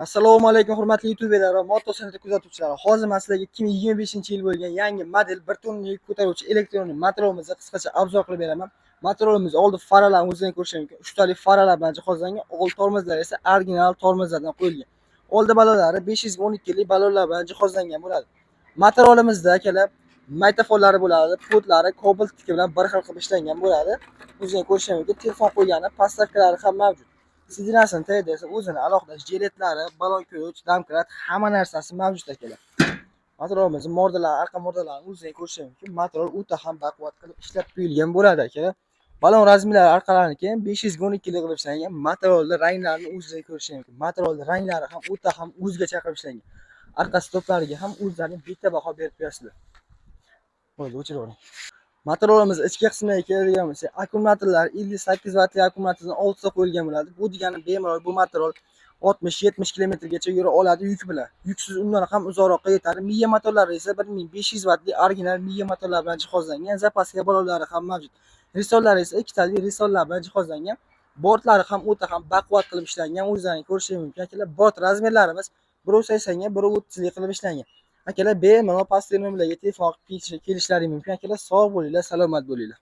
Assalomu alaykum hurmatli YouTube'lar va Moto Center kuzatuvchilari. Hozir men sizlarga 2025-yil bo'lgan yangi model 1 tonna yuk ko'taruvchi elektronik motorimizni qisqacha obzor qilib beraman. Motorimiz oldi faralarni o'zingizlar ko'rishingiz mumkin. 3 tali faralar bilan jihozlangan, old tormozlar esa original tormozlardan qo'yilgan. Oldi balonlari 512 lik balonlar bilan jihozlangan bo'ladi. Motorimizda akalar maytafonlari bo'ladi, podlari Cobalt tiki bilan bir xil qilib ishlangan bo'ladi. O'zingizlar ko'rishingiz mumkin. Telefon qo'ygani, pastavkalari ham mavjud. Sidinasini tagida esa o'zini alohida jiletlari, balon ko'ch, domkrat hamma narsasi mavjud akalar. Motorimizni mordalari, orqa mordalarini o'zingizlar ko'rishingiz mumkin. Motor o'ta ham baquvvat qilib ishlab qo'yilgan bo'ladi akalar. Balon razmerlari orqalariniki ham 512 lik qilib ishlangan. Motorolda ranglarini o'zingizlar ko'rishingiz mumkin. Motorolda ranglari ham o'ta ham o'zgacha qilib ishlangan. Orqa stoplariga ham o'zlarining bitta baho berib qo'yasizlar. Qo'ydi o'chiravering. Motorimiz ichki qismiga keladigan bo'lsak, akkumulyatorlar 58 vatli akkumulyatordan oltita qo'yilgan bo'ladi. Bu degani bemalol bu motor 60-70 kilometrgacha yura oladi yuk bilan. Yuksiz undan ham uzoqroqqa yetadi. Miya motorlari esa 1500 vatli original miya motorlar bilan jihozlangan. Zapaska balonlari ham mavjud. Risollari esa 2 tali risollar bilan jihozlangan. Bortlari ham o'ta ham baquvvat qilib ishlangan. O'zlaringiz ko'rishingiz mumkin akalar. Bort razmerlarimiz 1.80 ga 1.30 ga qilib ishlangan. Akalar bemalol pastki nomerlarga telefon qilib kelishlari mumkin akalar. Sog' bo'linglar, salomat bo'linglar.